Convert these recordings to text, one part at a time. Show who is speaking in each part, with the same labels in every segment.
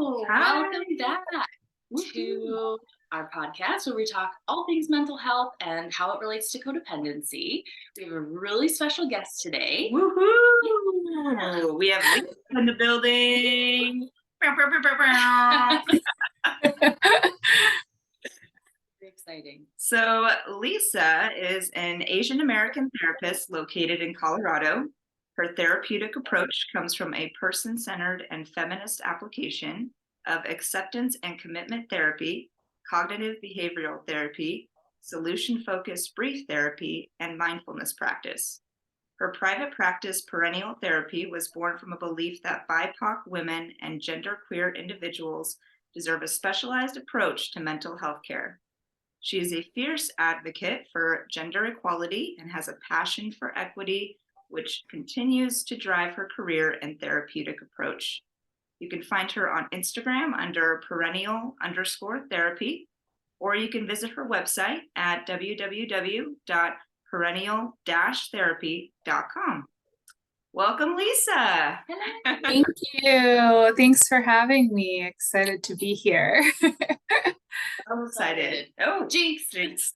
Speaker 1: Hello,
Speaker 2: Hi.
Speaker 1: welcome back
Speaker 2: Woohoo.
Speaker 1: to our podcast where we talk all things mental health and how it relates to codependency. We have a really special guest today.
Speaker 2: Woohoo! We have Lisa in the building.
Speaker 1: Very exciting.
Speaker 2: So Lisa is an Asian American therapist located in Colorado. Her therapeutic approach comes from a person-centered and feminist application of acceptance and commitment therapy, cognitive behavioral therapy, solution-focused brief therapy, and mindfulness practice. Her private practice, Perennial Therapy, was born from a belief that BIPOC women and genderqueer individuals deserve a specialized approach to mental health care. She is a fierce advocate for gender equality and has a passion for equity, which continues to drive her career and therapeutic approach. You can find her on Instagram under perennial_therapy, or you can visit her website at www.perennial-therapy.com. Welcome, Lisa.
Speaker 1: Hello.
Speaker 3: Thank you. Thanks for having me. Excited to be here.
Speaker 2: I'm excited. Oh,
Speaker 1: Jinx.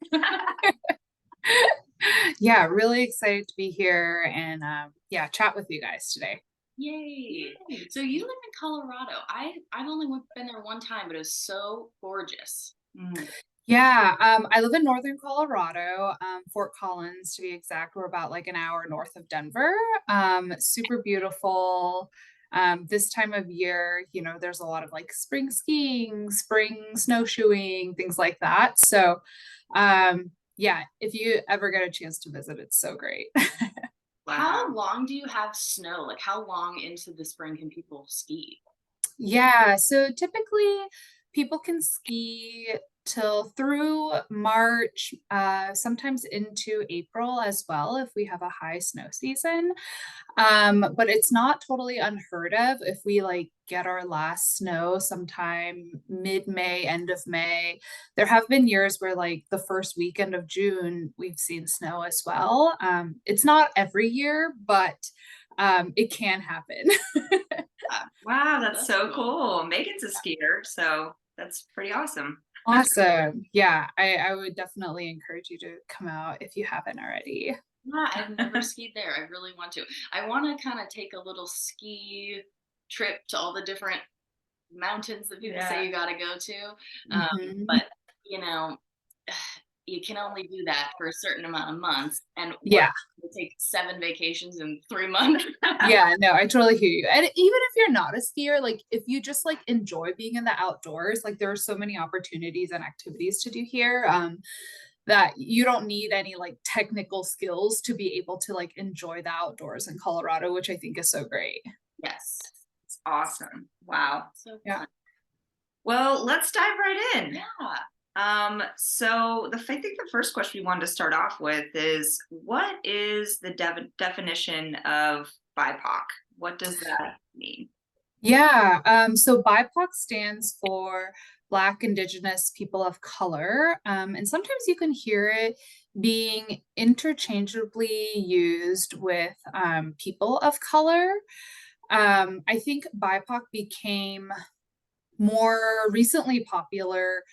Speaker 3: Yeah, really excited to be here and chat with you guys today.
Speaker 1: Yay. So you live in Colorado. I've only been there one time, but it was so gorgeous.
Speaker 3: Yeah, I live in northern Colorado, Fort Collins to be exact. We're about like an hour north of Denver. Super beautiful. This time of year, there's a lot of like spring skiing, spring snowshoeing, things like that. So, yeah, if you ever get a chance to visit, it's so great.
Speaker 2: Wow.
Speaker 1: How long do you have snow? Like how long into the spring can people ski?
Speaker 3: Yeah, so typically people can ski till through March, sometimes into April as well if we have a high snow season. But it's not totally unheard of if we like get our last snow sometime mid-May, end of May. There have been years where like the first weekend of June we've seen snow as well. It's not every year, but it can happen.
Speaker 2: Wow, that's so cool. Megan's a skier, so that's pretty awesome.
Speaker 3: Awesome. Yeah, I would definitely encourage you to come out if you haven't already.
Speaker 1: Yeah, I've never skied there. I really want to. I want to kind of take a little ski trip to all the different mountains that people say you got to go to.
Speaker 3: Mhm.
Speaker 1: But, you know, you can only do that for a certain amount of months. And
Speaker 3: Yeah.
Speaker 1: it take 7 vacations in 3 months.
Speaker 3: Yeah, no, I totally hear you. And even if you're not a skier, like if you just like enjoy being in the outdoors, like there are so many opportunities and activities to do here. That you don't need any like technical skills to be able to like enjoy the outdoors in Colorado, which I think is so great.
Speaker 1: Yes.
Speaker 2: It's awesome. Wow.
Speaker 1: So
Speaker 3: Yeah.
Speaker 1: fun.
Speaker 2: Well, let's dive right in.
Speaker 1: Yeah.
Speaker 2: So I think the first question we wanted to start off with is, what is the definition of BIPOC? What does that mean?
Speaker 3: Yeah, so BIPOC stands for Black, Indigenous, People of Color, and sometimes you can hear it being interchangeably used with people of color. I think BIPOC became more recently popular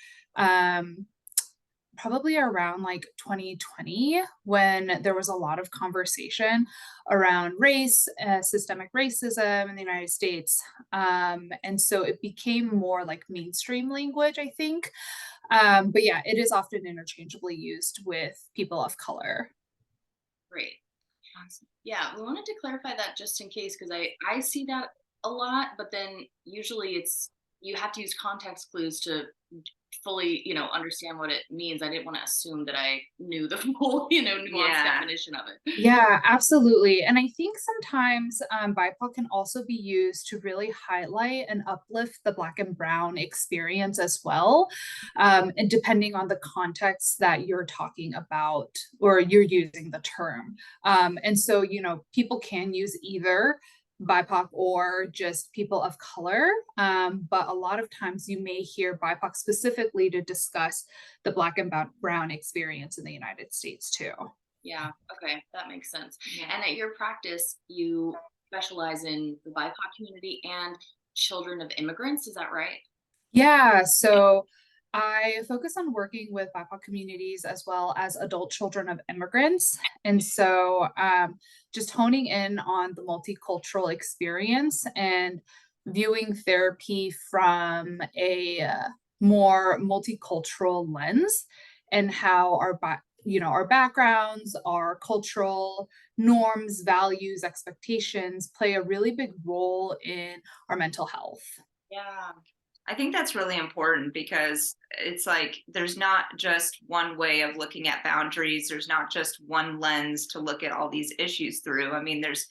Speaker 3: probably around like 2020 when there was a lot of conversation around race, systemic racism in the United States. And so it became more like mainstream language, I think. But yeah, it is often interchangeably used with people of color.
Speaker 1: Great. Awesome. Yeah, we wanted to clarify that just in case, because I see that a lot, but then usually it's you have to use context clues to fully, understand what it means. I didn't want to assume that I knew the full, nuanced definition of it.
Speaker 3: Yeah, absolutely. And I think sometimes BIPOC can also be used to really highlight and uplift the Black and Brown experience as well. And depending on the context that you're talking about or you're using the term. And so, people can use either BIPOC or just people of color. But a lot of times you may hear BIPOC specifically to discuss the Black and Brown experience in the United States too.
Speaker 1: Yeah, okay, that makes sense. And at your practice, you specialize in the BIPOC community and children of immigrants. Is that right?
Speaker 3: Yeah, so I focus on working with BIPOC communities as well as adult children of immigrants. And so just honing in on the multicultural experience and viewing therapy from a more multicultural lens, and how our backgrounds, our cultural norms, values, expectations play a really big role in our mental health.
Speaker 1: Yeah.
Speaker 2: I think that's really important because it's like there's not just one way of looking at boundaries. There's not just one lens to look at all these issues through. I mean, there's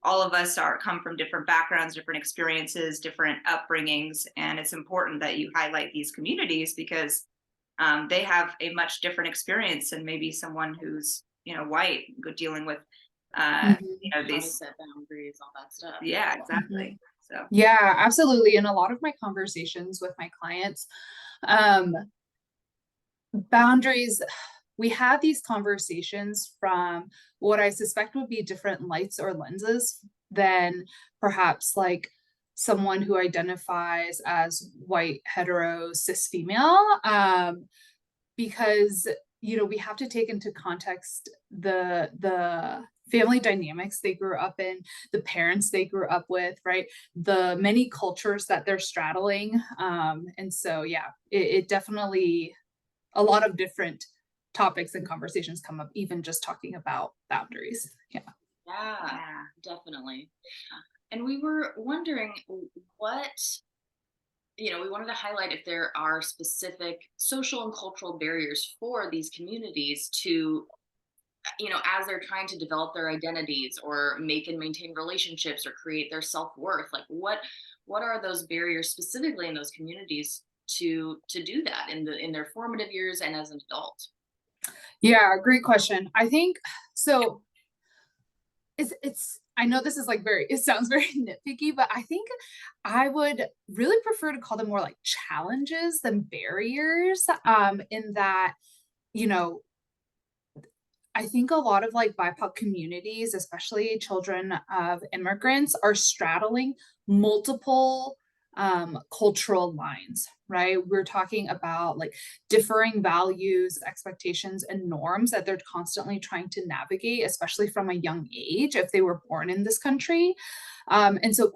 Speaker 2: all of us are come from different backgrounds, different experiences, different upbringings, and it's important that you highlight these communities because they have a much different experience than maybe someone who's white dealing with
Speaker 3: Mhm.
Speaker 1: How to
Speaker 2: these.
Speaker 1: set boundaries, all that stuff.
Speaker 2: Yeah,
Speaker 3: Mhm.
Speaker 2: exactly. So
Speaker 3: Yeah, absolutely. In a lot of my conversations with my clients, um, boundaries, we have these conversations from what I suspect would be different lights or lenses than perhaps like someone who identifies as white, hetero, cis female. Because we have to take into context the family dynamics they grew up in, the parents they grew up with, right, the many cultures that they're straddling. And so yeah, it definitely, a lot of different topics and conversations come up even just talking about boundaries. Yeah.
Speaker 1: Yeah,
Speaker 2: yeah.
Speaker 1: definitely. And we were wondering what, we wanted to highlight if there are specific social and cultural barriers for these communities to, as they're trying to develop their identities or make and maintain relationships or create their self-worth, like what are those barriers specifically in those communities to do that in their formative years and as an adult?
Speaker 3: Yeah, great question. I think so. It's I know this is like very, it sounds very nitpicky, but I think I would really prefer to call them more like challenges than barriers. In that, you know, I think a lot of like BIPOC communities, especially children of immigrants, are straddling multiple cultural lines, right? We're talking about like differing values, expectations, and norms that they're constantly trying to navigate, especially from a young age if they were born in this country. And so,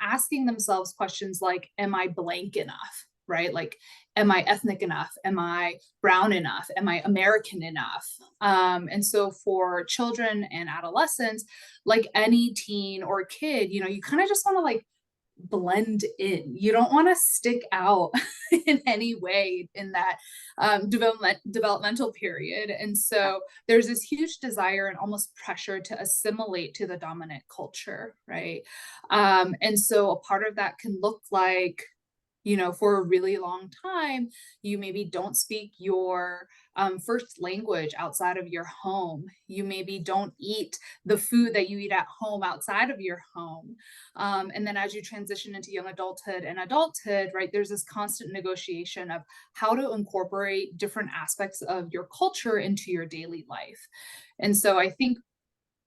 Speaker 3: asking themselves questions like, am I blank enough? Right? Like, am I ethnic enough? Am I brown enough? Am I American enough? And so for children and adolescents, like any teen or kid, you kind of just want to like blend in. You don't want to stick out in any way in that developmental period. And so there's this huge desire and almost pressure to assimilate to the dominant culture, right? And so a part of that can look like, for a really long time, you maybe don't speak your first language outside of your home. You maybe don't eat the food that you eat at home outside of your home. And then as you transition into young adulthood, right, there's this constant negotiation of how to incorporate different aspects of your culture into your daily life. And so I think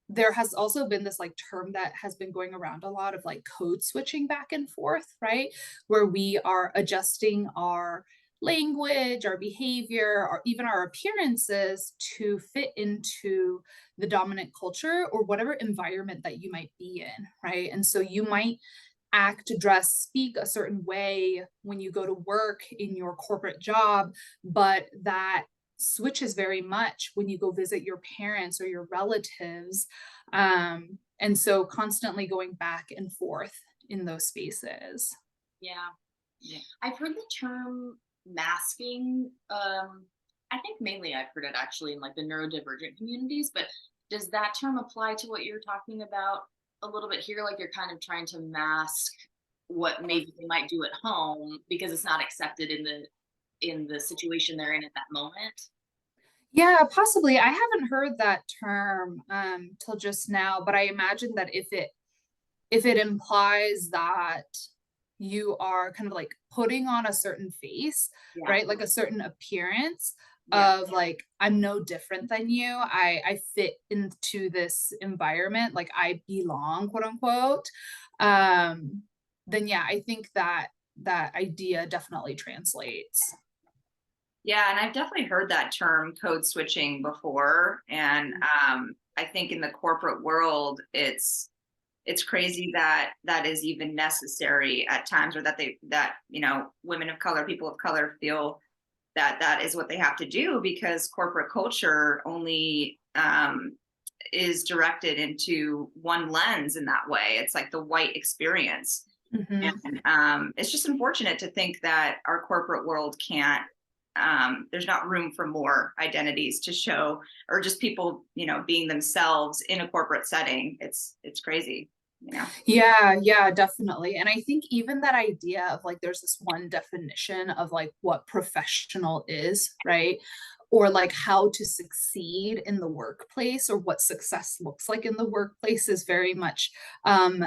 Speaker 3: there has also been this like term that has been going around a lot of like code switching back and forth, right? Where we are adjusting our language, our behavior, or even our appearances to fit into the dominant culture or whatever environment that you might be in, right? And so you might act, dress, speak a certain way when you go to work in your corporate job, but that switches very much when you go visit your parents or your relatives. And so constantly going back and forth in those spaces.
Speaker 1: Yeah.
Speaker 2: Yeah.
Speaker 1: I've heard the term masking. I think mainly I've heard it actually in like the neurodivergent communities, but does that term apply to what you're talking about a little bit here? Like you're kind of trying to mask what maybe they might do at home because it's not accepted in the situation they're in at that moment.
Speaker 3: Yeah, possibly. I haven't heard that term till just now, but I imagine that if it implies that you are kind of like putting on a certain face,
Speaker 1: Yeah.
Speaker 3: right? Like a certain appearance
Speaker 2: Yeah.
Speaker 3: of like, I'm no different than you. I fit into this environment, like I belong, quote unquote. Um, then yeah, I think that that idea definitely translates.
Speaker 2: Yeah, and I've definitely heard that term code switching before. And I think in the corporate world, it's crazy that that is even necessary at times, or that women of color, people of color feel that that is what they have to do, because corporate culture only is directed into one lens in that way. It's like the white experience.
Speaker 3: Mhm.
Speaker 2: And it's just unfortunate to think that our corporate world can't, there's not room for more identities to show, or just people, being themselves in a corporate setting. It's crazy,
Speaker 3: Yeah, yeah, definitely. And I think even that idea of like there's this one definition of like what professional is, right? Or like how to succeed in the workplace, or what success looks like in the workplace, is very much um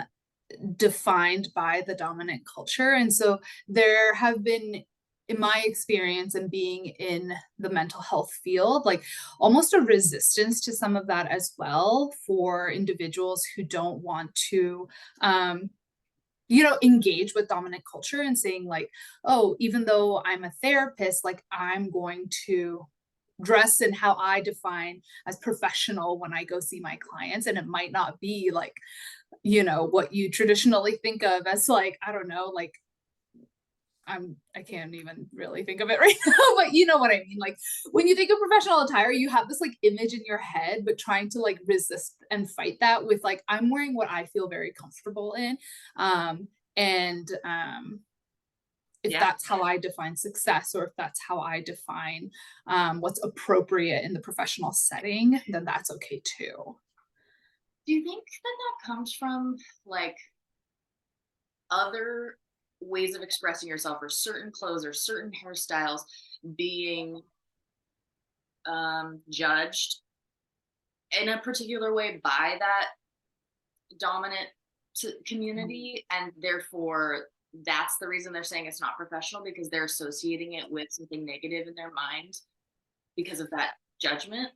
Speaker 3: defined by the dominant culture. And so there have been, in my experience and being in the mental health field, like almost a resistance to some of that as well, for individuals who don't want to engage with dominant culture, and saying like, oh, even though I'm a therapist, like I'm going to dress in how I define as professional when I go see my clients. And it might not be like, what you traditionally think of as like, I don't know, like I can't even really think of it right now, but you know what I mean? Like when you think of professional attire, you have this like image in your head, but trying to like resist and fight that with like, I'm wearing what I feel very comfortable in. And if
Speaker 2: yeah.
Speaker 3: that's how I define success, or if that's how I define what's appropriate in the professional setting, then that's okay too.
Speaker 1: Do you think that that comes from like other ways of expressing yourself, or certain clothes or certain hairstyles being judged in a particular way by that dominant community, and therefore that's the reason they're saying it's not professional, because they're associating it with something negative in their mind because of that judgment?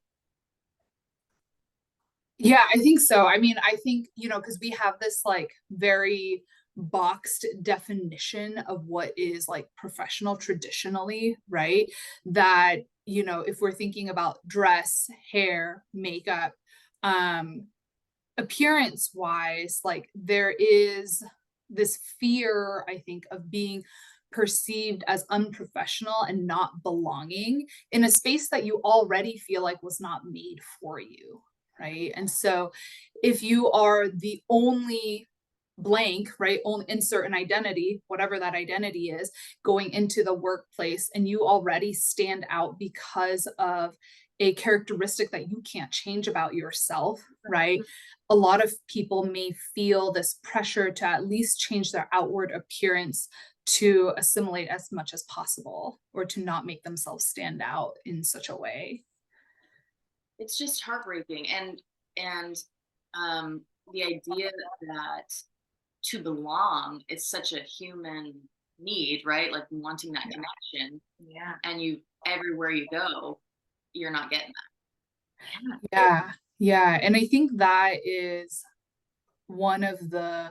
Speaker 3: Yeah, I think so. I mean, I think, because we have this like very boxed definition of what is like professional traditionally, right? That, if we're thinking about dress, hair, makeup, um, appearance wise, like there is this fear, I think, of being perceived as unprofessional and not belonging in a space that you already feel like was not made for you, right? And so if you are the only blank, right, only insert an identity, whatever that identity is, going into the workplace, and you already stand out because of a characteristic that you can't change about yourself, right? A lot of people may feel this pressure to at least change their outward appearance to assimilate as much as possible, or to not make themselves stand out in such a way.
Speaker 1: It's just heartbreaking. And the idea that to belong is such a human need, right? Like wanting that connection,
Speaker 2: Yeah.
Speaker 1: and you, everywhere you go, you're not getting
Speaker 3: Yeah. Yeah. And I think that is one of the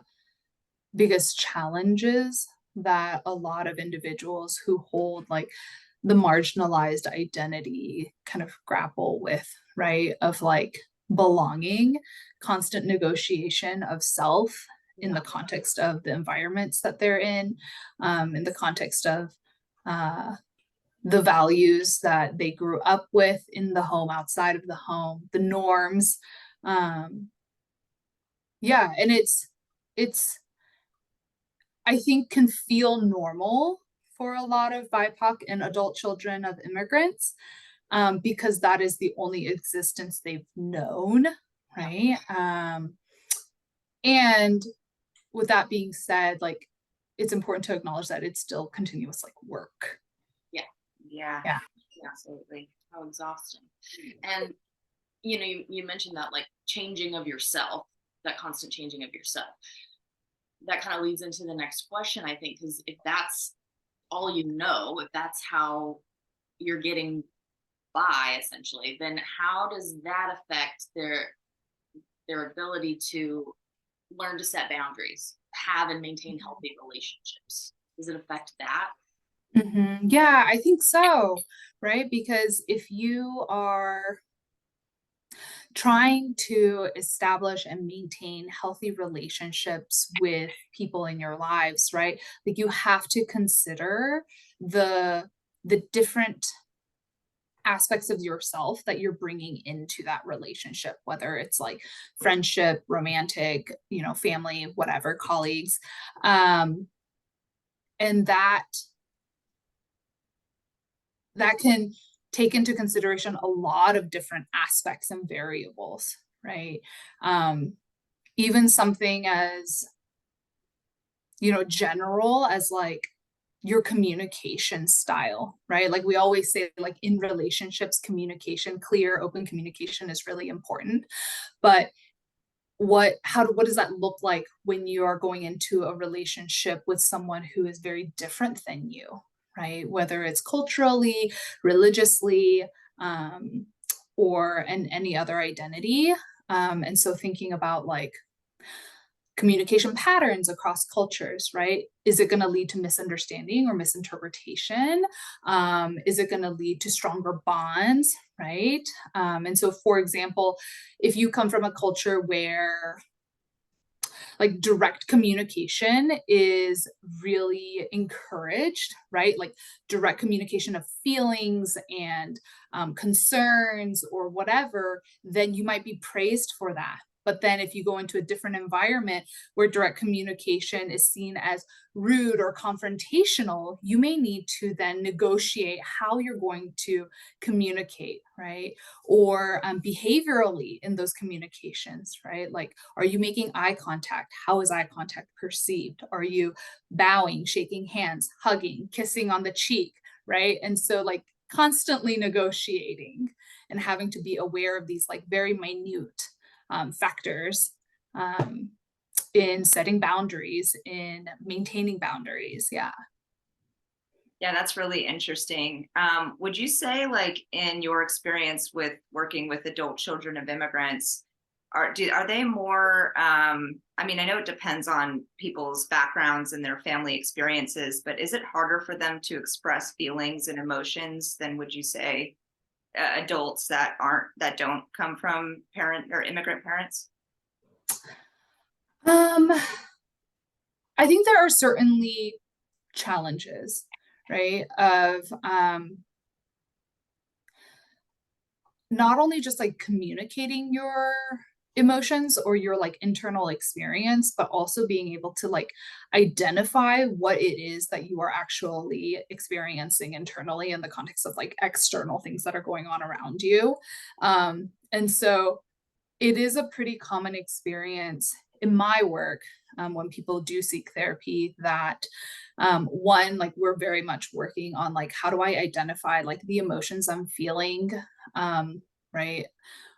Speaker 3: biggest challenges that a lot of individuals who hold like the marginalized identity kind of grapple with, right? Of like belonging, constant negotiation of self in
Speaker 1: that.
Speaker 3: the context of the environments that they're in the context of uh, the values that they grew up with in the home, outside of the home, the norms. Um, yeah, and it's I think can feel normal for a lot of BIPOC and adult children of immigrants, because that is the only existence they've known, right? And with that being said, like it's important to acknowledge that it's still continuous like work.
Speaker 1: Yeah,
Speaker 2: Yeah.
Speaker 3: Yeah.
Speaker 1: absolutely. How exhausting. And you mentioned that like changing of yourself, that constant changing of yourself. That kind of leads into the next question, I think, because if that's all you know, if that's how you're getting by essentially, then how does that affect their ability to learn to set boundaries have and maintain healthy relationships? Does it affect that?
Speaker 3: Yeah, I think so, right? Because if you are trying to establish and maintain healthy relationships with people in your lives, right? Like you have to consider the different aspects of yourself that you're bringing into that relationship, whether it's like friendship, romantic, family, whatever, colleagues. And that can take into consideration a lot of different aspects and variables, right? Even something as general as like your communication style, right? Like we always say, like in relationships, communication, clear, open communication is really important. But what does that look like when you are going into a relationship with someone who is very different than you, right? Whether it's culturally, religiously, or any other identity. And so thinking about like communication patterns across cultures, right? Is it going to lead to misunderstanding or misinterpretation? Is it going to lead to stronger bonds, right? And so, for example, if you come from a culture where like direct communication is really encouraged, right? Like direct communication of feelings and concerns or whatever, then you might be praised for that. But then if you go into a different environment where direct communication is seen as rude or confrontational, you may need to then negotiate how you're going to communicate, right? Or behaviorally in those communications, right? Like, are you making eye contact? How is eye contact perceived? Are you bowing, shaking hands, hugging, kissing on the cheek, right? And so, like, constantly negotiating and having to be aware of these, like, very minute factors in setting boundaries, in maintaining boundaries. Yeah.
Speaker 2: Yeah, that's really interesting. Would you say, like, in your experience with working with adult children of immigrants, are they more? I mean, I know it depends on people's backgrounds and their family experiences, but is it harder for them to express feelings and emotions than, would you say, adults that don't come from parent or immigrant parents?
Speaker 3: Um, I think there are certainly challenges, right? Of not only just like communicating your emotions or your like internal experience, but also being able to like identify what it is that you are actually experiencing internally in the context of like external things that are going on around you. And so it is a pretty common experience in my work, when people do seek therapy, that one, like we're very much working on like how do I identify like the emotions I'm feeling, right?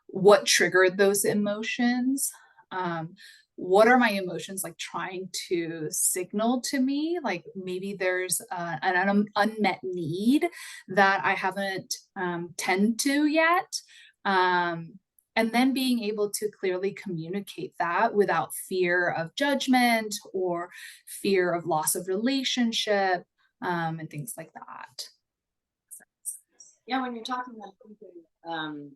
Speaker 3: What triggered those emotions? What are my emotions like trying to signal to me? Like maybe there's an unmet need that I haven't tend to yet. And then being able to clearly communicate that without fear of judgment or fear of loss of relationship, and things like that.
Speaker 1: Yeah, when you're talking about thinking,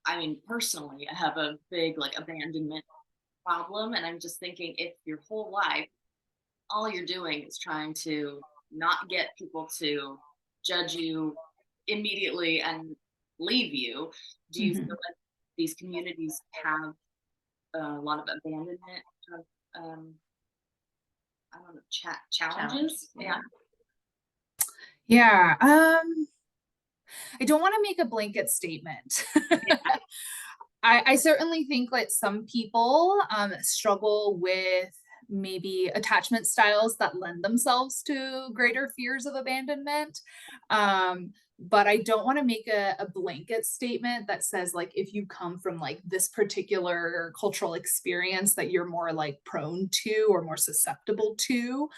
Speaker 1: I mean, personally, I have a big like abandonment problem, and I'm just thinking if your whole life, all you're doing is trying to not get people to judge you immediately and leave you, do you feel
Speaker 3: Mhm.
Speaker 1: like these communities have a lot of abandonment of, I don't know, challenges? Yeah.
Speaker 3: Yeah. I don't want to make a blanket statement. I certainly think that some people struggle with maybe attachment styles that lend themselves to greater fears of abandonment. But I don't want to make a blanket statement that says like if you come from like this particular cultural experience that you're more like prone to or more susceptible to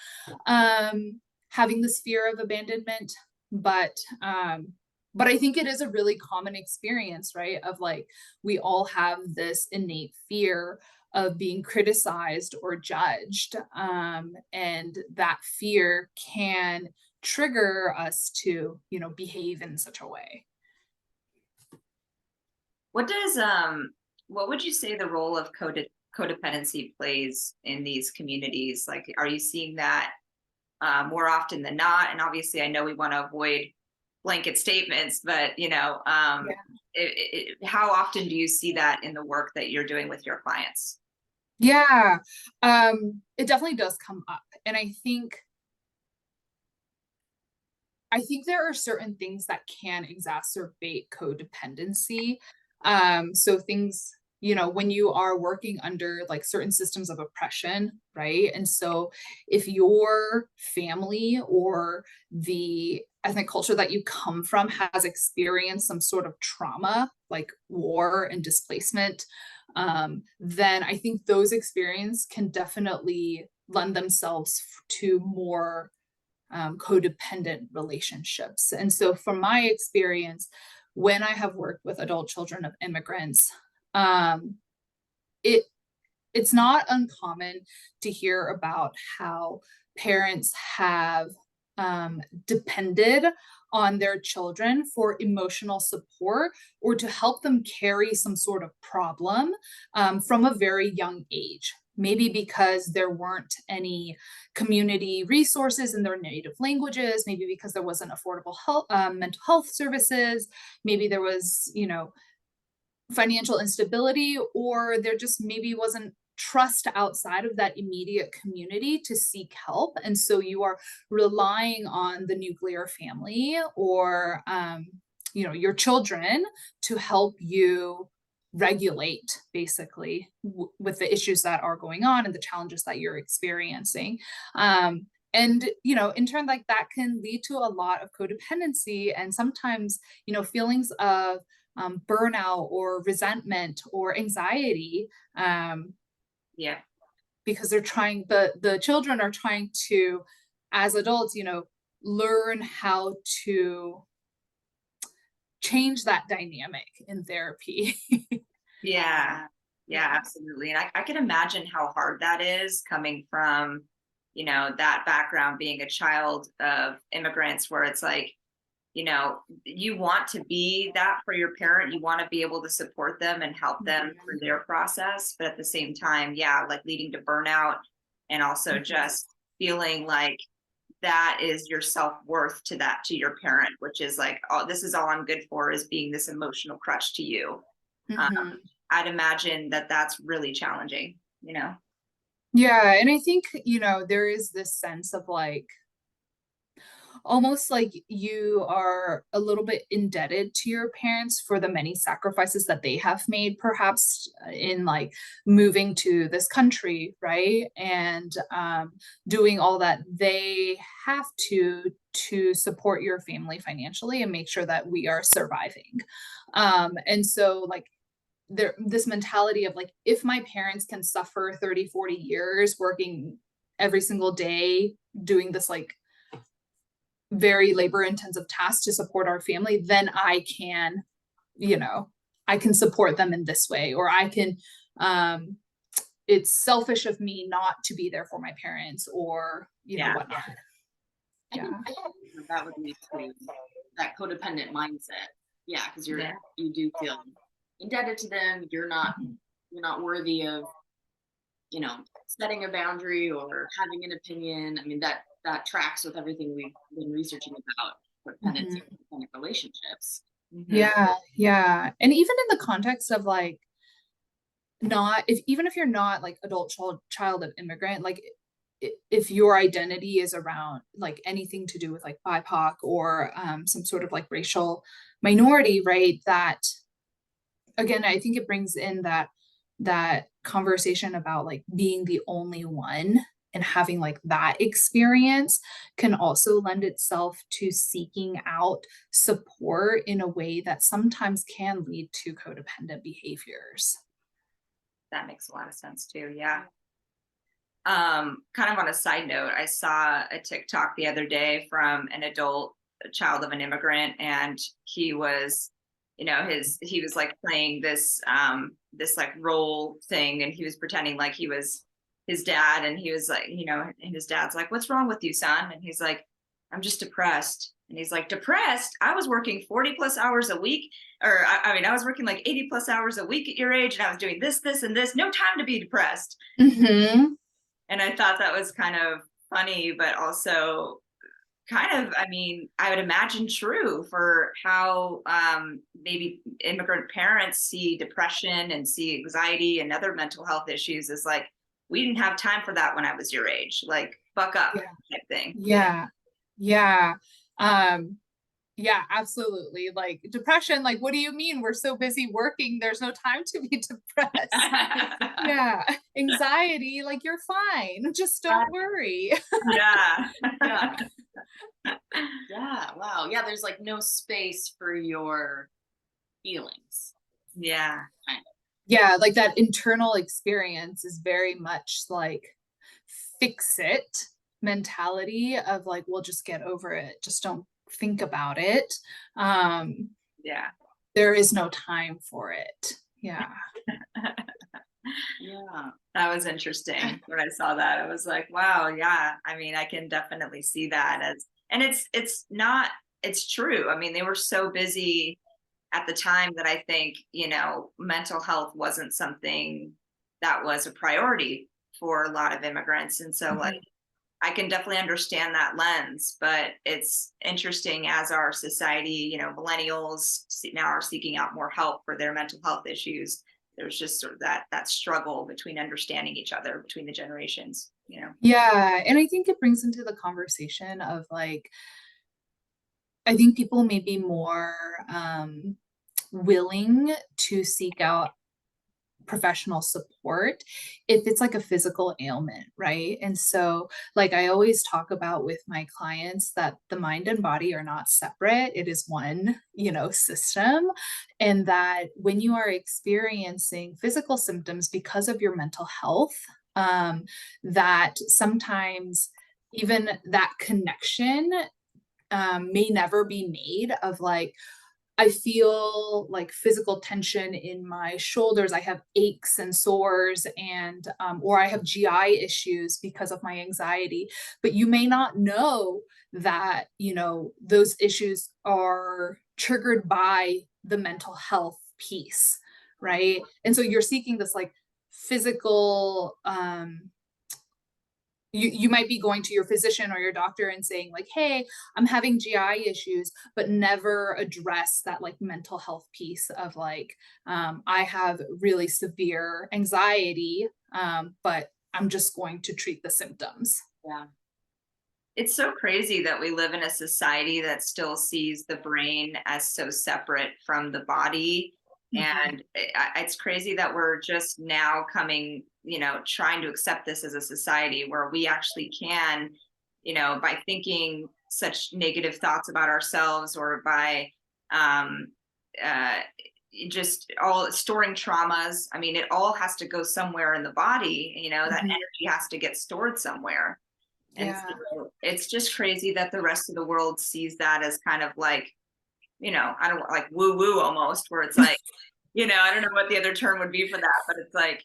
Speaker 3: having this fear of abandonment. But but I think it is a really common experience, right? Of like, we all have this innate fear of being criticized or judged. And that fear can trigger us to, behave in such a way.
Speaker 2: What does what would you say the role of codependency plays in these communities? Like, are you seeing that more often than not? And obviously, I know we want to avoid blanket statements, but how often do you see that in the work that you're doing with your clients?
Speaker 3: Yeah, it definitely does come up. And I think there are certain things that can exacerbate codependency. So things, when you are working under like certain systems of oppression, right? And so if your family or the ethnic culture that you come from has experienced some sort of trauma, like war and displacement, then I think those experiences can definitely lend themselves to more codependent relationships. And so, from my experience, when I have worked with adult children of immigrants, it it's not uncommon to hear about how parents have depended on their children for emotional support or to help them carry some sort of problem from a very young age. Maybe because there weren't any community resources in their native languages, maybe because there wasn't affordable mental health services, maybe there was, financial instability, or there just maybe wasn't trust outside of that immediate community to seek help. And so you are relying on the nuclear family or, your children to help you regulate basically with the issues that are going on and the challenges that you're experiencing. And in turn, like that can lead to a lot of codependency and sometimes feelings of burnout or resentment or anxiety,
Speaker 2: Yeah.
Speaker 3: because the children are trying to, as adults, learn how to change that dynamic in therapy.
Speaker 2: Yeah. Yeah, absolutely. And I can imagine how hard that is coming from, that background, being a child of immigrants, where it's like, you want to be that for your parent. You want to be able to support them and help them through their process. But at the same time, yeah, like leading to burnout and also just feeling like that is your self-worth to your parent, which is like, oh, this is all I'm good for, is being this emotional crutch to you.
Speaker 3: Mhm.
Speaker 2: I'd imagine that that's really challenging.
Speaker 3: Yeah, and I think, there is this sense of like almost like you are a little bit indebted to your parents for the many sacrifices that they have made, perhaps in like moving to this country, right? And doing all that they have to support your family financially and make sure that we are surviving. And so like this mentality of like, if my parents can suffer 30, 40 years working every single day doing this like very labor intensive task to support our family, then you know I can support them in this way, or I can it's selfish of me not to be there for my parents, or whatnot.
Speaker 1: I think that would lead to that codependent mindset. Yeah, because you do feel indebted to them. You're not worthy of, setting a boundary or having an opinion. I mean, that tracks with everything we've been researching about codependency and codependent relationships.
Speaker 3: Yeah, and even in the context of like even if you're not like adult child of immigrant, like if your identity is around like anything to do with like BIPOC or some sort of like racial minority, right? That again, I think it brings in that conversation about like being the only one, and having like that experience can also lend itself to seeking out support in a way that sometimes can lead to codependent behaviors.
Speaker 2: That makes a lot of sense too. Yeah. Kind of on a side note, I saw a TikTok the other day from an adult, a child of an immigrant, and he was you know, he was like playing this this like role thing, and he was pretending like he was his dad, and he was like, you know, and his dad's like, "What's wrong with you, son?" And he's like, "I'm just depressed." And he's like, "Depressed? I was working 40 plus hours a week, or I mean, I was working like 80 plus hours a week at your age, and I was doing this, this, and this. No time to be depressed."
Speaker 3: Mm-hmm.
Speaker 2: And I thought that was kind of funny, but also kind of, I mean, I would imagine true for how maybe immigrant parents see depression and see anxiety and other mental health issues as like, we didn't have time for that when I was your age, like buck up
Speaker 3: Yeah.
Speaker 2: type thing.
Speaker 3: Yeah. Yeah. Um, yeah, absolutely. Like depression, like, what do you mean? We're so busy working, there's no time to be depressed. Yeah. Anxiety, like you're fine. Just don't worry.
Speaker 2: Yeah.
Speaker 1: Yeah. Yeah. Wow. Yeah. There's like no space for your feelings.
Speaker 2: Yeah.
Speaker 3: Yeah, like that internal experience is very much like fix it mentality of like, we'll just get over it. Just don't think about it. Um,
Speaker 2: Yeah.
Speaker 3: there is no time for it. Yeah.
Speaker 1: Yeah.
Speaker 2: That was interesting when I saw that. I was like, wow, yeah. I mean, I can definitely see that as, and it's not, it's true. I mean, they were so busy at the time that I think, you know, mental health wasn't something that was a priority for a lot of immigrants. And so like,
Speaker 3: Mhm.
Speaker 2: I can definitely understand that lens, but it's interesting as our society, you know, millennials now are seeking out more help for their mental health issues. There's just sort of that struggle between understanding each other between the generations, you know.
Speaker 3: Yeah. And I think it brings into the conversation of like, I think people may be more willing to seek out professional support if it's like a physical ailment, right? And so, like, I always talk about with my clients that the mind and body are not separate, it is one, you know, system. And that when you are experiencing physical symptoms because of your mental health, that sometimes even that connection may never be made of like, I feel like physical tension in my shoulders. I have aches and sores, and or I have GI issues because of my anxiety. But you may not know that, you know, those issues are triggered by the mental health piece, right? And so you're seeking this like physical you might be going to your physician or your doctor and saying like, hey, I'm having GI issues, but never address that like mental health piece of like, I have really severe anxiety, but I'm just going to treat the symptoms.
Speaker 1: Yeah.
Speaker 2: It's so crazy that we live in a society that still sees the brain as so separate from the body. And it's crazy that we're just now coming, you know, trying to accept this as a society where we actually can, you know, by thinking such negative thoughts about ourselves or by uh, just all storing traumas. I mean, it all has to go somewhere in the body, you know, that
Speaker 3: Mhm.
Speaker 2: energy has to get stored somewhere. And
Speaker 3: Yeah.
Speaker 2: so it's just crazy that the rest of the world sees that as kind of like, you know, I don't like woo woo almost, where it's like, you know, I don't know what the other term would be for that, but it's like,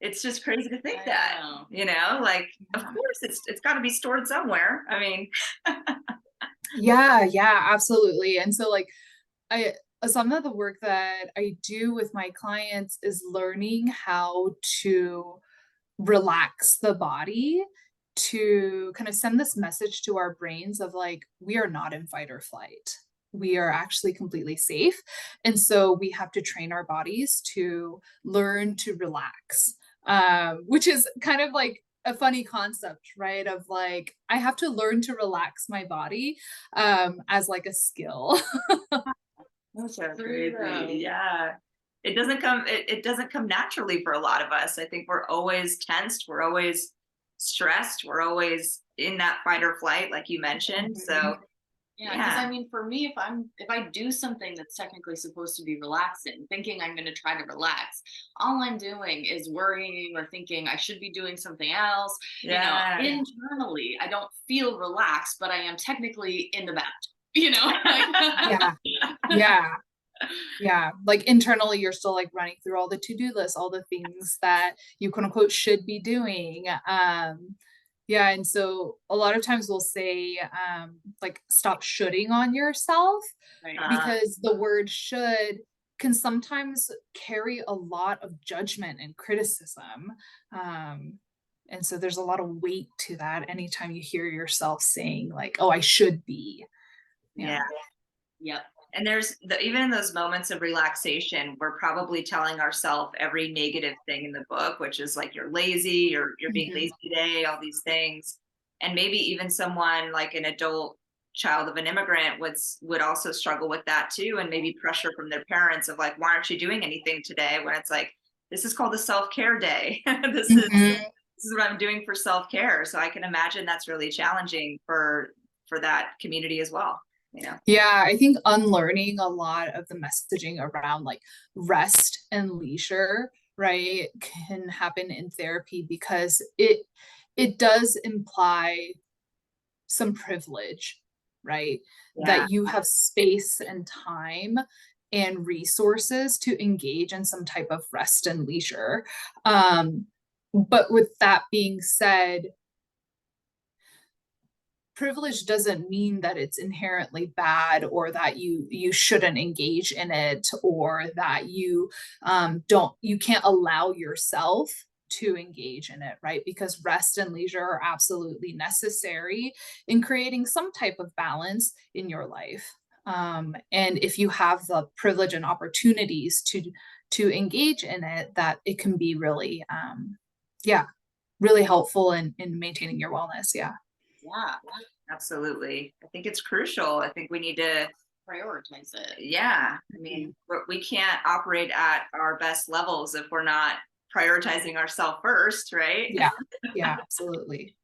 Speaker 2: it's just crazy to think
Speaker 1: I
Speaker 2: that,
Speaker 1: know.
Speaker 2: you know, like, of
Speaker 3: Yeah.
Speaker 2: course it's got to be stored somewhere. I mean,
Speaker 3: Yeah, yeah, absolutely. And so like I some of the work that I do with my clients is learning how to relax the body to kind of send this message to our brains of like, we are not in fight or flight. We are actually completely safe. And so we have to train our bodies to learn to relax, which is kind of like a funny concept, right? Of like, I have to learn to relax my body as like a skill.
Speaker 2: that's so
Speaker 1: True though.
Speaker 2: crazy. Yeah. It doesn't come naturally for a lot of us. I think we're always tensed, we're always stressed, we're always in that fight or flight, like you mentioned. So
Speaker 1: Yeah, because
Speaker 2: yeah.
Speaker 1: I mean, for me, if I do something that's technically supposed to be relaxing, thinking I'm going to try to relax, all I'm doing is worrying or thinking I should be doing something else. You know,
Speaker 2: Yeah.
Speaker 1: internally, I don't feel relaxed, but I am technically in the bathtub. You know, like,
Speaker 3: Yeah, yeah. Yeah, like internally, you're still like running through all the to-do lists, all the things that you quote unquote should be doing. Yeah, and so a lot of times we'll say, like, stop shoulding on yourself
Speaker 1: Right.
Speaker 3: because the word should can sometimes carry a lot of judgment and criticism. Um, and so there's a lot of weight to that anytime you hear yourself saying, like, oh, I should be.
Speaker 2: Yeah.
Speaker 1: Yep.
Speaker 2: And there's even in those moments of relaxation, we're probably telling ourselves every negative thing in the book, which is like you're lazy, you're being
Speaker 3: Mhm.
Speaker 2: lazy today, all these things. And maybe even someone like an adult child of an immigrant would also struggle with that too, and maybe pressure from their parents of like, why aren't you doing anything today? When it's like, this is called a self-care day.
Speaker 3: Mhm.
Speaker 2: This is what I'm doing for self-care. So I can imagine that's really challenging for that community as well, you know.
Speaker 3: Yeah, I think unlearning a lot of the messaging around like rest and leisure, right, can happen in therapy because it does imply some privilege, right?
Speaker 2: Yeah.
Speaker 3: That you have space and time and resources to engage in some type of rest and leisure. But with that being said, privilege doesn't mean that it's inherently bad or that you shouldn't engage in it or that you can't allow yourself to engage in it, right? Because rest and leisure are absolutely necessary in creating some type of balance in your life. And if you have the privilege and opportunities to engage in it, that it can be really yeah, really helpful in maintaining your wellness. Yeah.
Speaker 1: Yeah.
Speaker 2: Absolutely. I think it's crucial. I think we need to,
Speaker 1: Prioritize it.
Speaker 2: yeah. I mean, we can't operate at our best levels if we're not prioritizing ourselves first, right?
Speaker 3: Yeah, yeah, absolutely.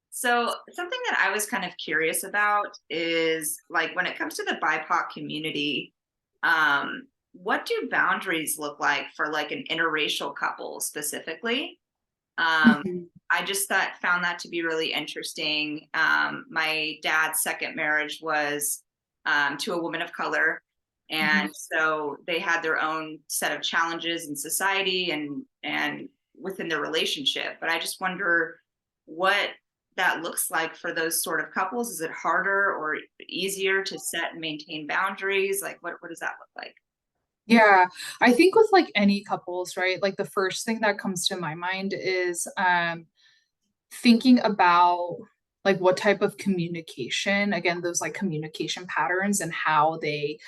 Speaker 2: So, something that I was kind of curious about is like when it comes to the BIPOC community, what do boundaries look like for like an interracial couple specifically? Um,
Speaker 3: Mhm,
Speaker 2: I just found that to be really interesting. My dad's second marriage was to a woman of color,
Speaker 3: mhm.
Speaker 2: and so they had their own set of challenges in society and within their relationship. But I just wonder what that looks like for those sort of couples. Is it harder or easier to set and maintain boundaries? Like, what does that look like?
Speaker 3: Yeah, I think with like any couples, right? Like the first thing that comes to my mind is thinking about like what type of communication, again, those like communication patterns and how they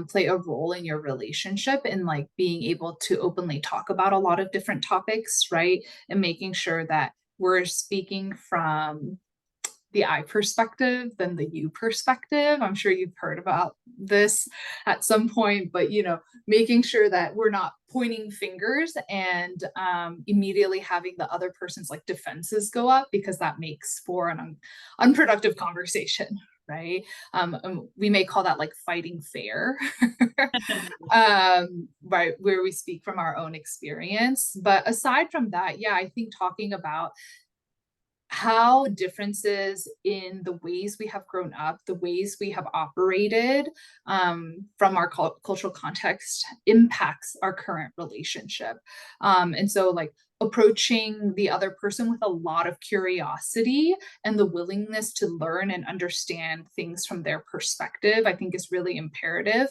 Speaker 3: play a role in your relationship and like being able to openly talk about a lot of different topics, right? And making sure that we're speaking from the I perspective than the you perspective. I'm sure you've heard about this at some point, but making sure that we're not pointing fingers and immediately having the other person's like defenses go up because that makes for an unproductive conversation, right? We may call that like fighting fair, right, where we speak from our own experience. But aside from that, yeah, I think talking about how differences in the ways we have grown up, the ways we have operated from our cultural context impacts our current relationship. And so, like, approaching the other person with a lot of curiosity and the willingness to learn and understand things from their perspective, I think is really imperative.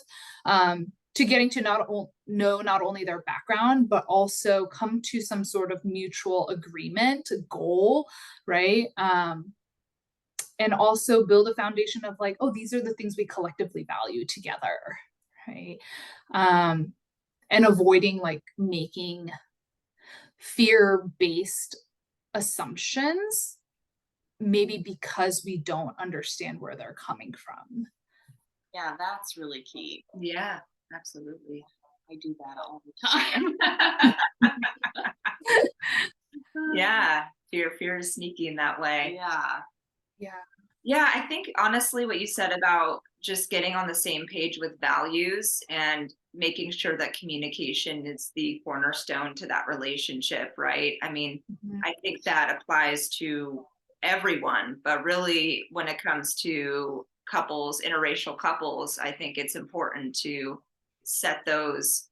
Speaker 3: To getting to know not only their background, but also come to some sort of mutual agreement, goal, right? And also build a foundation of like, oh, these are the things we collectively value together, right? Um, and avoiding like making fear-based assumptions, maybe because we don't understand where they're coming from.
Speaker 1: Yeah, that's really key.
Speaker 2: Yeah, absolutely.
Speaker 1: I do that all the time.
Speaker 2: Yeah, fear is sneaky in that way.
Speaker 1: Yeah.
Speaker 3: Yeah.
Speaker 2: Yeah, I think honestly what you said about just getting on the same page with values and making sure that communication is the cornerstone to that relationship, right? I mean,
Speaker 3: Mhm.
Speaker 2: I think that applies to everyone, but really when it comes to couples, interracial couples, I think it's important to set those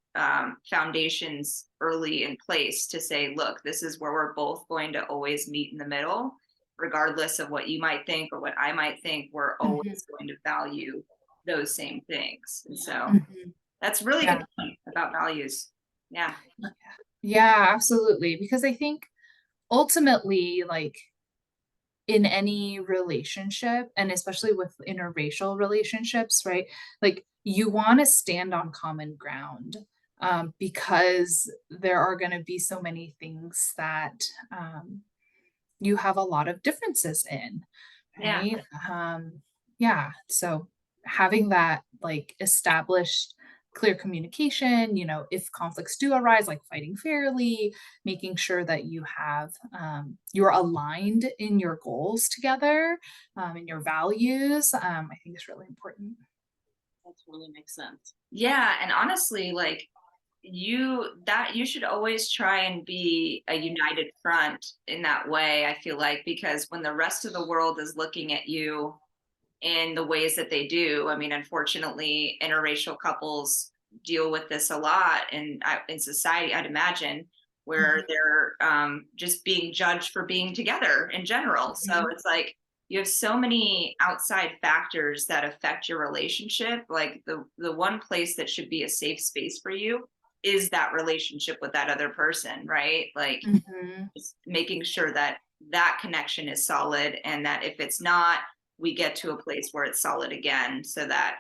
Speaker 2: foundations early in place to say, look, this is where we're both going to always meet in the middle, regardless of what you might think or what I might think, we're
Speaker 3: Mhm.
Speaker 2: always going to value those same things. And
Speaker 1: Yeah.
Speaker 2: so
Speaker 3: Mhm.
Speaker 2: that's a really
Speaker 3: Yeah.
Speaker 2: good point about values. Yeah.
Speaker 3: Yeah, absolutely. Because I think ultimately, like in any relationship, and especially with interracial relationships, right? Like you want to stand on common ground, because there are going to be so many things that you have a lot of differences in,
Speaker 2: Yeah.
Speaker 3: right? Yeah. So having that like established clear communication, if conflicts do arise, like fighting fairly, making sure that you have you're aligned in your goals together, and your values, I think is really important.
Speaker 1: That totally makes sense.
Speaker 2: Yeah. And honestly, like you should always try and be a united front in that way, I feel like, because when the rest of the world is looking at you in the ways that they do. I mean, unfortunately, interracial couples deal with this a lot in society, I'd imagine, where
Speaker 3: Mhm.
Speaker 2: they're just being judged for being together in general. So
Speaker 3: Mhm.
Speaker 2: it's like you have so many outside factors that affect your relationship. Like the one place that should be a safe space for you is that relationship with that other person, right? Like
Speaker 3: Mhm.
Speaker 2: just making sure that that connection is solid, and that if it's not, we get to a place where it's solid again, so that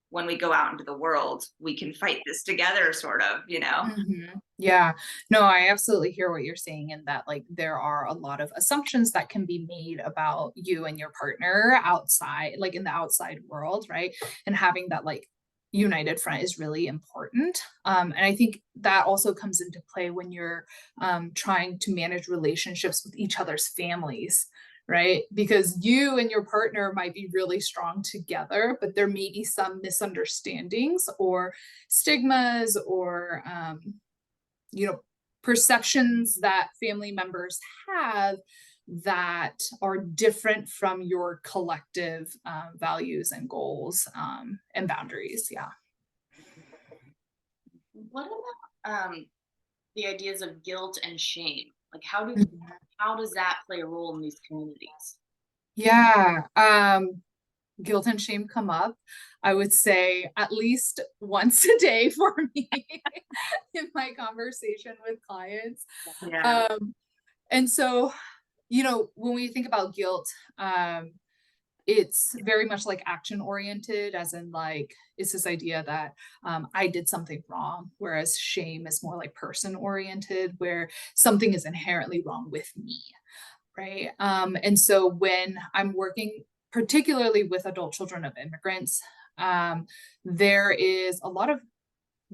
Speaker 2: when we go out into the world we can fight this together, sort of, you know.
Speaker 3: Mhm. Yeah. No, I absolutely hear what you're saying, in that like there are a lot of assumptions that can be made about you and your partner outside, like in the outside world, right? And having that like united front is really important. And I think that also comes into play when you're trying to manage relationships with each other's families, right? Because you and your partner might be really strong together, but there may be some misunderstandings or stigmas or you know perceptions that family members have that are different from your collective values and goals, and boundaries. Yeah.
Speaker 1: What about the ideas of guilt and shame? Like
Speaker 3: Mhm.
Speaker 1: how does that play a role in these communities?
Speaker 3: Yeah. Guilt and shame come up, I would say, at least once a day for me in my conversation with clients.
Speaker 2: Yeah.
Speaker 3: um and so, when we think about guilt, um, it's very much like action oriented, as in like it's this idea that I did something wrong, whereas shame is more like person oriented, where something is inherently wrong with me, right? And so when I'm working particularly with adult children of immigrants, um, there is a lot of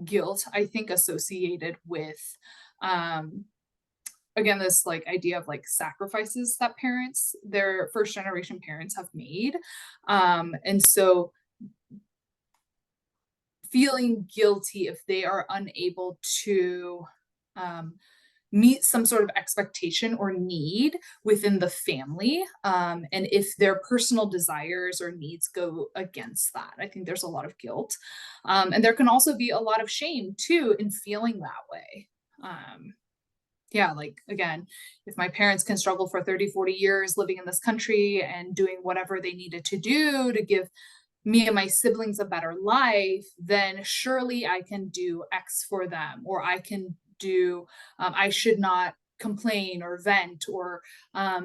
Speaker 3: guilt, I think, associated with um, again this like idea of like sacrifices that parents, their first generation parents, have made, and so feeling guilty if they are unable to um, meet some sort of expectation or need within the family, and if their personal desires or needs go against that, I think there's a lot of guilt, and there can also be a lot of shame too in feeling that way. Yeah, like again, if my parents can struggle for 30, 40 years living in this country and doing whatever they needed to do to give me and my siblings a better life, then surely I can do X for them, or I can do, I should not complain or vent or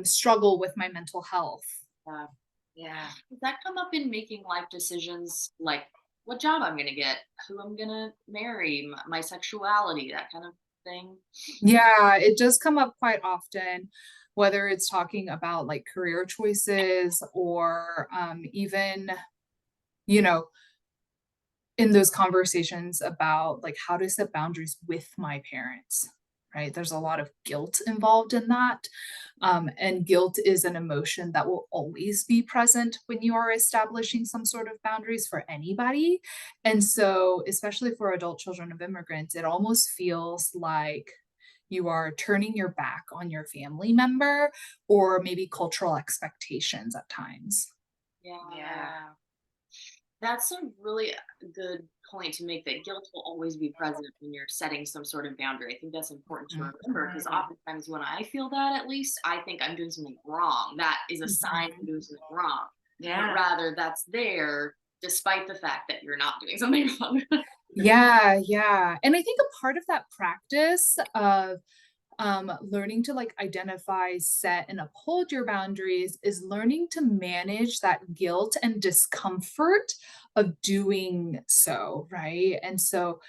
Speaker 3: struggle with my mental health.
Speaker 1: Uh,
Speaker 2: Yeah.
Speaker 1: does that come up in making life decisions, like what job I'm going to get, who I'm going to marry, my sexuality, that kind of thing?
Speaker 3: Yeah, it does come up quite often, whether it's talking about like career choices or even, you know, in those conversations about like how to set boundaries with my parents, right? There's a lot of guilt involved in that. And guilt is an emotion that will always be present when you are establishing some sort of boundaries for anybody. And so, especially for adult children of immigrants, it almost feels like you are turning your back on your family member or maybe cultural expectations at times.
Speaker 1: Yeah.
Speaker 2: Yeah.
Speaker 1: That's a really good point to make that guilt will always be present when you're setting some sort of boundary. I think that's important to remember because oftentimes when I feel that, at least, I think I'm doing something wrong. That is a sign I'm doing something wrong.
Speaker 2: Yeah.
Speaker 1: But rather that's there despite the fact that you're not doing something wrong.
Speaker 3: Yeah, yeah. And I think a part of that practice of learning to like identify, set, and uphold your boundaries is learning to manage that guilt and discomfort of doing so, right? And so,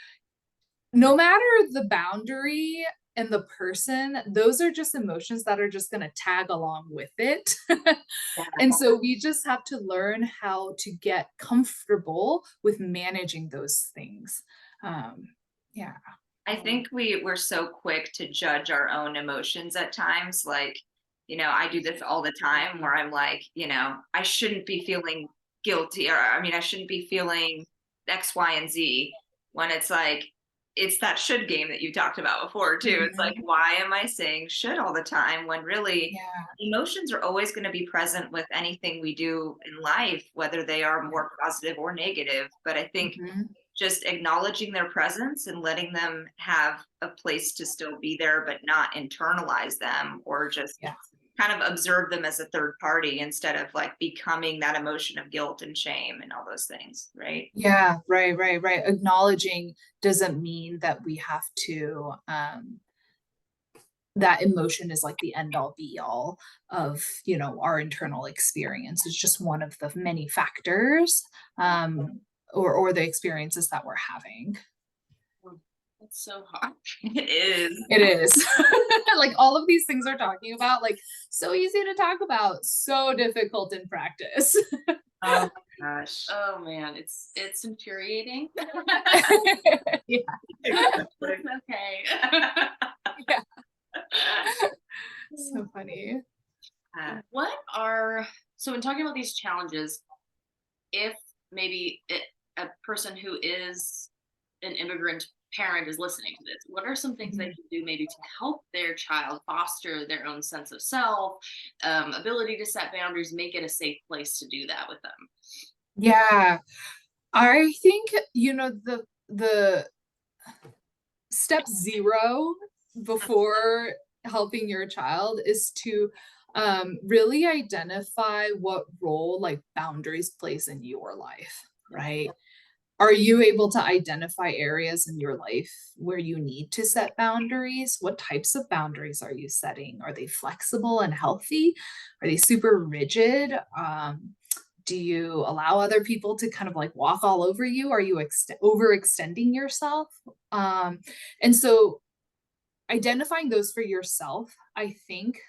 Speaker 3: no matter the boundary and the person, those are just emotions that are just going to tag along with it. And so we just have to learn how to get comfortable with managing those things. Yeah.
Speaker 2: I think we're so quick to judge our own emotions at times. Like, I do this all the time where I'm like, I shouldn't be feeling guilty, or I mean, I shouldn't be feeling X, Y, and Z, when it's like, it's that should game that you talked about before too. It's like, why am I saying should all the time when really
Speaker 3: Yeah.
Speaker 2: emotions are always going to be present with anything we do in life, whether they are more positive or negative. But I think
Speaker 3: Mhm.
Speaker 2: just acknowledging their presence and letting them have a place to still be there, but not internalize them, or just
Speaker 3: Yeah.
Speaker 2: kind of observe them as a third party instead of like becoming that emotion of guilt and shame and all those things, right?
Speaker 3: Yeah, right, right, right. Acknowledging doesn't mean that we have to that emotion is like the end all be all of, our internal experience. It's just one of the many factors or the experiences that we're having.
Speaker 1: It's so hard.
Speaker 2: It is.
Speaker 3: It is. Like all of these things we're talking about, like so easy to talk about, so difficult in practice.
Speaker 2: Oh gosh.
Speaker 1: Oh man, it's infuriating.
Speaker 3: Yeah.
Speaker 1: It's okay.
Speaker 3: Yeah. So funny.
Speaker 1: So in talking about these challenges, if maybe a person who is an immigrant parent is listening to this, what are some things they can do maybe to help their child foster their own sense of self, ability to set boundaries, make it a safe place to do that with them?
Speaker 3: Yeah. I think, the step 0 before helping your child is to really identify what role like boundaries plays in your life, right? Are you able to identify areas in your life where you need to set boundaries? What types of boundaries are you setting? Are they flexible and healthy? Are they super rigid? Do you allow other people to kind of like walk all over you? Are you overextending yourself? And so identifying those for yourself, I think,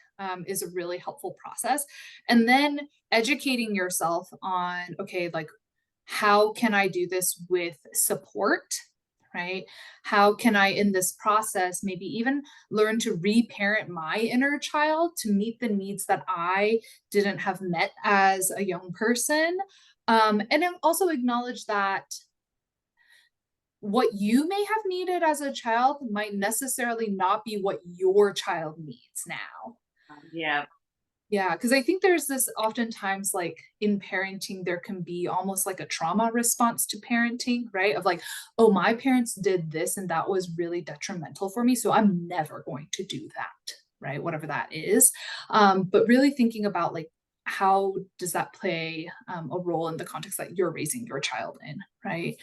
Speaker 3: is a really helpful process. And then educating yourself on, okay, like, how can I do this with support? Right? How can I, in this process, maybe even learn to reparent my inner child to meet the needs that I didn't have met as a young person? And then also acknowledge that what you may have needed as a child might necessarily not be what your child needs now.
Speaker 2: Yeah.
Speaker 3: Yeah, because I think there's this oftentimes like in parenting, there can be almost like a trauma response to parenting, right? Of like, oh, my parents did this and that was really detrimental for me. So I'm never going to do that, right? Whatever that is. But really thinking about like, how does that play a role in the context that you're raising your child in, right?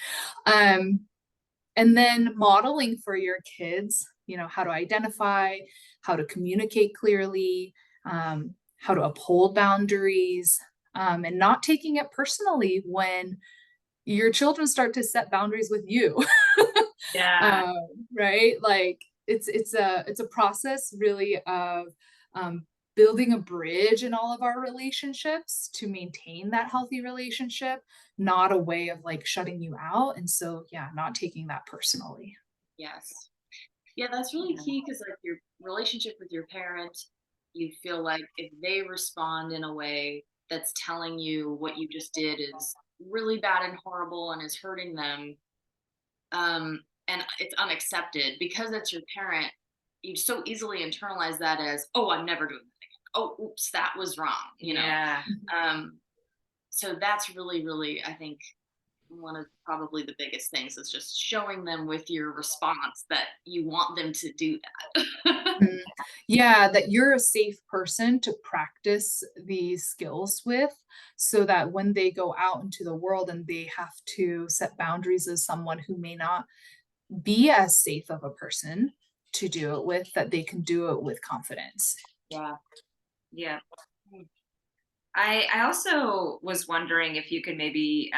Speaker 3: And then modeling for your kids, how to identify, how to communicate clearly, how to uphold boundaries, and not taking it personally when your children start to set boundaries with you.
Speaker 2: Yeah.
Speaker 3: Right? Like it's a process really of building a bridge in all of our relationships to maintain that healthy relationship, not a way of like shutting you out. And so, yeah, not taking that personally.
Speaker 1: Yes. Yeah, that's really key because like your relationship with your parent, you feel like if they respond in a way that's telling you what you just did is really bad and horrible and is hurting them, and it's unaccepted because it's your parent, you so easily internalize that as, oh, I'm never doing that again. Oh, oops, that was wrong.
Speaker 2: Yeah.
Speaker 1: Um, so that's really, really, I think, one of probably the biggest things is just showing them with your response that you want them to do that.
Speaker 3: Mhm. Yeah, that you're a safe person to practice these skills with, so that when they go out into the world and they have to set boundaries as someone who may not be as safe of a person to do it with, that they can do it with confidence.
Speaker 1: Yeah.
Speaker 2: Yeah. I also was wondering if you could maybe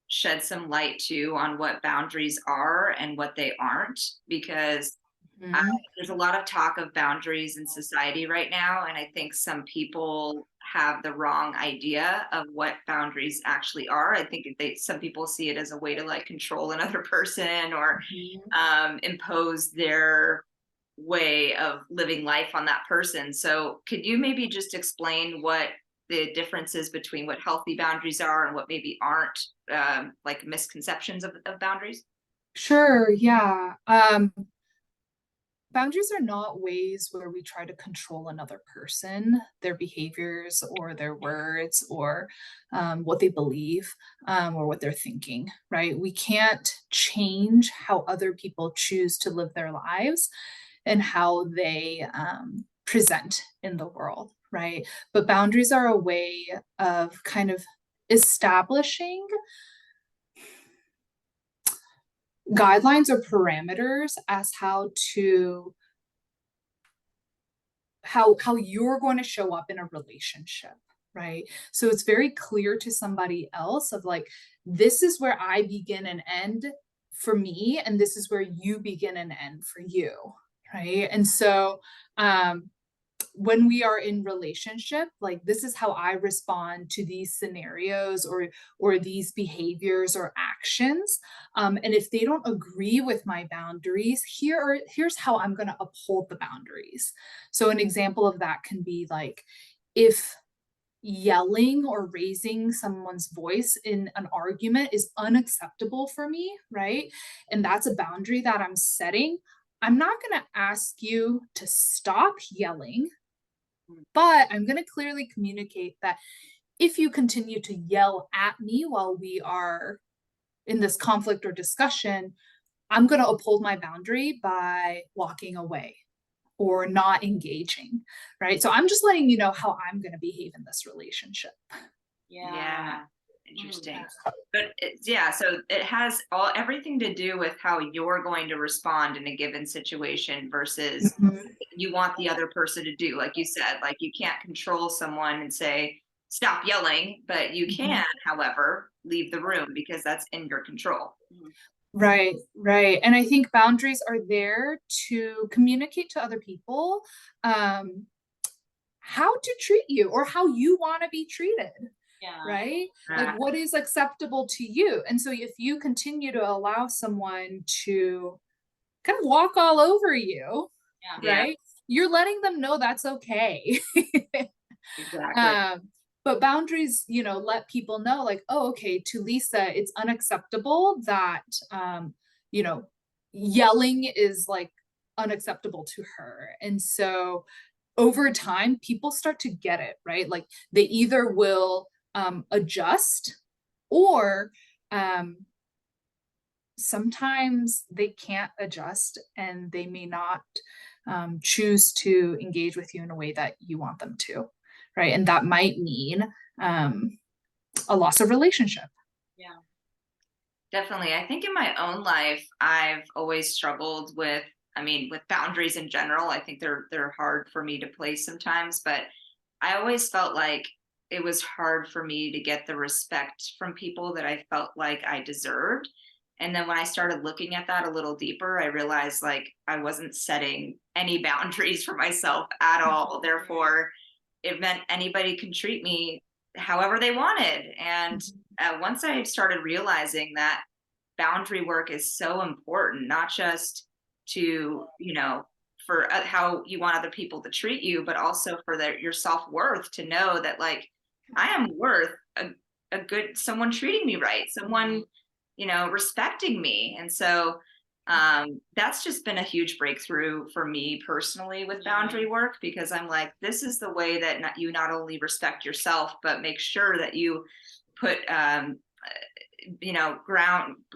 Speaker 2: shed some light too on what boundaries are and what they aren't, because
Speaker 3: Mhm.
Speaker 2: there's a lot of talk of boundaries in society right now, and I think some people have the wrong idea of what boundaries actually are. I think some people see it as a way to like control another person or
Speaker 3: Mhm.
Speaker 2: impose their way of living life on that person. So, could you maybe just explain what the differences between what healthy boundaries are and what maybe aren't, like misconceptions of boundaries?
Speaker 3: Sure, yeah. Boundaries are not ways where we try to control another person, their behaviors or their words or what they believe or what they're thinking, right? We can't change how other people choose to live their lives and how they present in the world, right? But boundaries are a way of kind of establishing guidelines or parameters as how you're going to show up in a relationship, right? So it's very clear to somebody else of like, this is where I begin and end for me, and this is where you begin and end for you, right? And so when we are in relationship, like this is how I respond to these scenarios or these behaviors or actions, and if they don't agree with my boundaries, here's how I'm going to uphold the boundaries. So an example of that can be like, if yelling or raising someone's voice in an argument is unacceptable for me, right? And that's a boundary that I'm setting. I'm not going to ask you to stop yelling, but I'm going to clearly communicate that if you continue to yell at me while we are in this conflict or discussion, I'm going to uphold my boundary by walking away or not engaging, right? So I'm just letting you know how I'm going to behave in this relationship.
Speaker 1: Yeah.
Speaker 2: Yeah,
Speaker 1: Mm.
Speaker 2: interesting. But yeah, so it has everything to do with how you're going to respond in a given situation versus
Speaker 3: Mhm.
Speaker 2: you want the other person to do. Like you said, like you can't control someone and say, stop yelling, but you
Speaker 3: Mhm.
Speaker 2: can, however, leave the room because that's in your control.
Speaker 1: Mhm.
Speaker 3: Right, right. And I think boundaries are there to communicate to other people um, how to treat you or how you want to be treated,
Speaker 1: Yeah.
Speaker 3: right? Like
Speaker 2: Uh,
Speaker 3: what is acceptable to you. And so if you continue to allow someone to kind of walk all over you,
Speaker 1: Yeah.
Speaker 2: yeah,
Speaker 3: right? You're letting them know that's okay.
Speaker 2: exactly.
Speaker 3: um, but boundaries, let people know like, oh, okay, to Lisa, it's unacceptable that, you know, yelling is like unacceptable to her. And so over time, people start to get it, right? Like they either will adjust or um, sometimes they can't adjust and they may not choose to engage with you in a way that you want them to, right? And that might mean um, a loss of relationship.
Speaker 1: Yeah.
Speaker 2: Definitely. I think in my own life, I've always struggled with, I mean, with boundaries in general. I think they're hard for me to place sometimes, but I always felt like it was hard for me to get the respect from people that I felt like I deserved. And then when I started looking at that a little deeper, I realized like I wasn't setting any boundaries for myself at all. Therefore, it meant anybody can treat me however they wanted. And once I started realizing that boundary work is so important, not just to, for how you want other people to treat you, but also for your self worth to know that, like, I am worth a good someone treating me right, someone, respecting me. And so, that's just been a huge breakthrough for me personally with boundary work because I'm like, this is the way that you not only respect yourself, but make sure that you put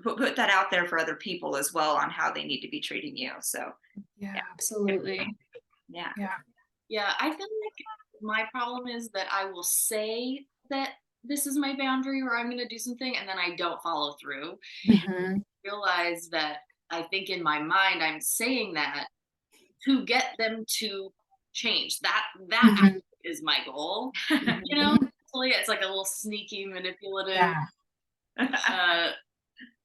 Speaker 2: put that out there for other people as well on how they need to be treating you. So
Speaker 3: Yeah, absolutely.
Speaker 2: yeah.
Speaker 1: Yeah, I feel like my problem is that I will say that this is my boundary or I'm going to do something and then I don't follow through.
Speaker 3: Mhm.
Speaker 1: Realize that I think in my mind I'm saying that to get them to change. That
Speaker 3: Mhm.
Speaker 1: is my goal.
Speaker 3: Mhm.
Speaker 1: It's like a little sneaky manipulative
Speaker 3: Yeah.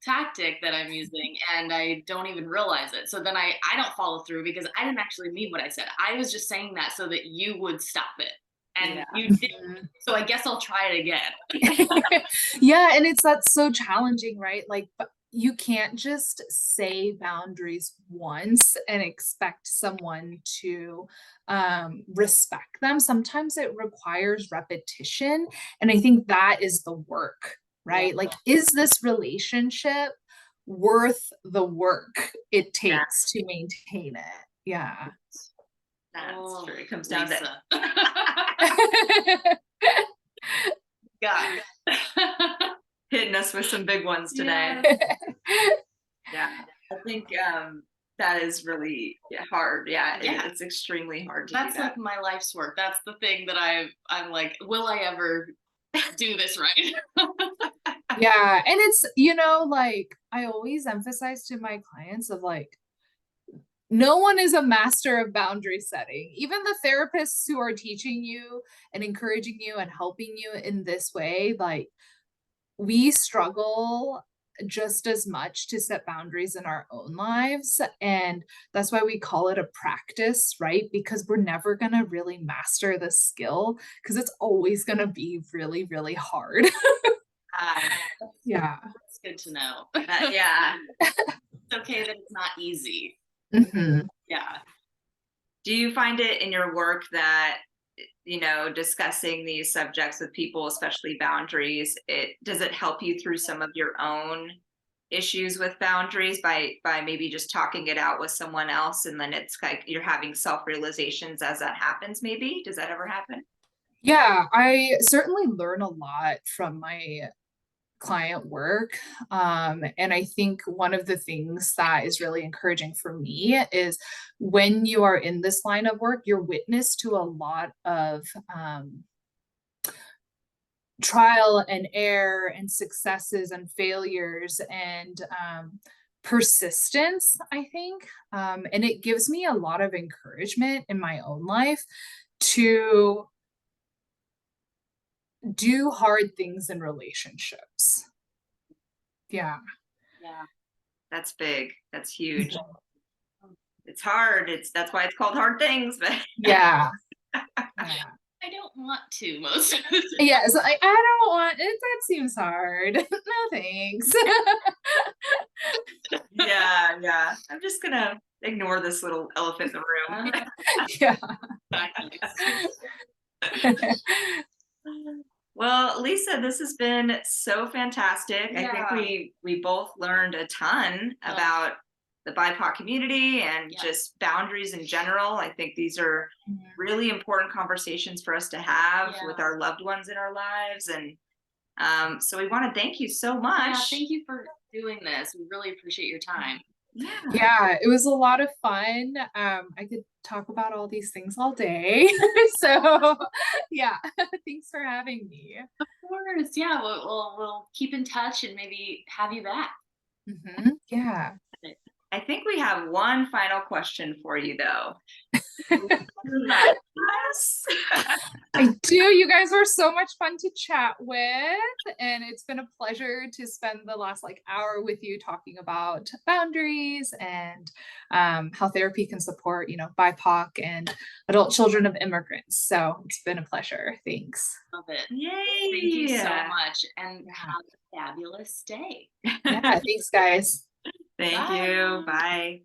Speaker 1: tactic that I'm using and I don't even realize it. So then I don't follow through because I didn't actually mean what I said. I was just saying that so that you would stop it. And
Speaker 2: Yeah.
Speaker 1: you did.
Speaker 3: Mhm.
Speaker 1: So I guess I'll try it again.
Speaker 3: Yeah, and that's so challenging, right? Like, but you can't just say boundaries once and expect someone to respect them. Sometimes it requires repetition, and I think that is the work, right? Like, is this relationship worth the work it takes to maintain it? Yeah.
Speaker 2: That's true. It comes down to
Speaker 1: Lisa. God.
Speaker 2: hitting us with some big ones today. Yeah, I think that is really hard. Yeah,
Speaker 1: Yeah.
Speaker 2: it's extremely hard to
Speaker 1: That's
Speaker 2: do that.
Speaker 1: like my life's work. That's the thing that I'm like, will I ever do this right?
Speaker 3: Yeah, and it's, like, I always emphasize to my clients of like, no one is a master of boundary setting. Even the therapists who are teaching you and encouraging you and helping you in this way, like, we struggle just as much to set boundaries in our own lives. And that's why we call it a practice, right? Because we're never going to really master the skill because it's always going to be really, really hard. Yeah.
Speaker 1: It's good to know.
Speaker 2: Yeah.
Speaker 1: It's okay that it's not easy.
Speaker 3: Mhm.
Speaker 1: Yeah.
Speaker 2: Do you find it in your work that discussing these subjects with people, especially boundaries, does it help you through some of your own issues with boundaries by maybe just talking it out with someone else, and then it's like you're having self-realizations as that happens? Maybe does that ever happen?
Speaker 3: Yeah, I certainly learn a lot from my client work. And I think one of the things that is really encouraging for me is when you are in this line of work, you're witness to a lot of trial and error and successes and failures and persistence, I think. And it gives me a lot of encouragement in my own life to do hard things in relationships. Yeah.
Speaker 1: Yeah.
Speaker 2: That's big. That's huge. It's hard. That's why it's called hard things. But
Speaker 3: Yeah.
Speaker 1: I don't want to most of the time.
Speaker 3: Yeah, so I don't want it. That seems hard. No, thanks.
Speaker 2: yeah. I'm just gonna ignore this little elephant in the room.
Speaker 3: Yeah.
Speaker 2: Well, Lisa, this has been so fantastic. I think
Speaker 1: Yeah.
Speaker 2: we both learned a ton about the BIPOC community and just boundaries in general. I think these are really important conversations for us to have with our loved ones in our lives. And so we want to thank you so much.
Speaker 1: Yeah, thank you for doing this. We really appreciate your time.
Speaker 3: Yeah, it was a lot of fun. I could talk about all these things all day. So yeah, thanks for having me.
Speaker 1: Of course. Yeah, we'll keep in touch and maybe have you back.
Speaker 3: Yeah.
Speaker 2: I think we have one final question for you, though.
Speaker 3: I do. You guys were so much fun to chat with, and it's been a pleasure to spend the last hour with you talking about boundaries and how therapy can support, BIPOC and adult children of immigrants. So it's been a pleasure. Thanks.
Speaker 1: Love it.
Speaker 2: Yay!
Speaker 1: Thank you so much, and have a fabulous day.
Speaker 3: Yeah, thanks, guys.
Speaker 2: Thank you. Bye.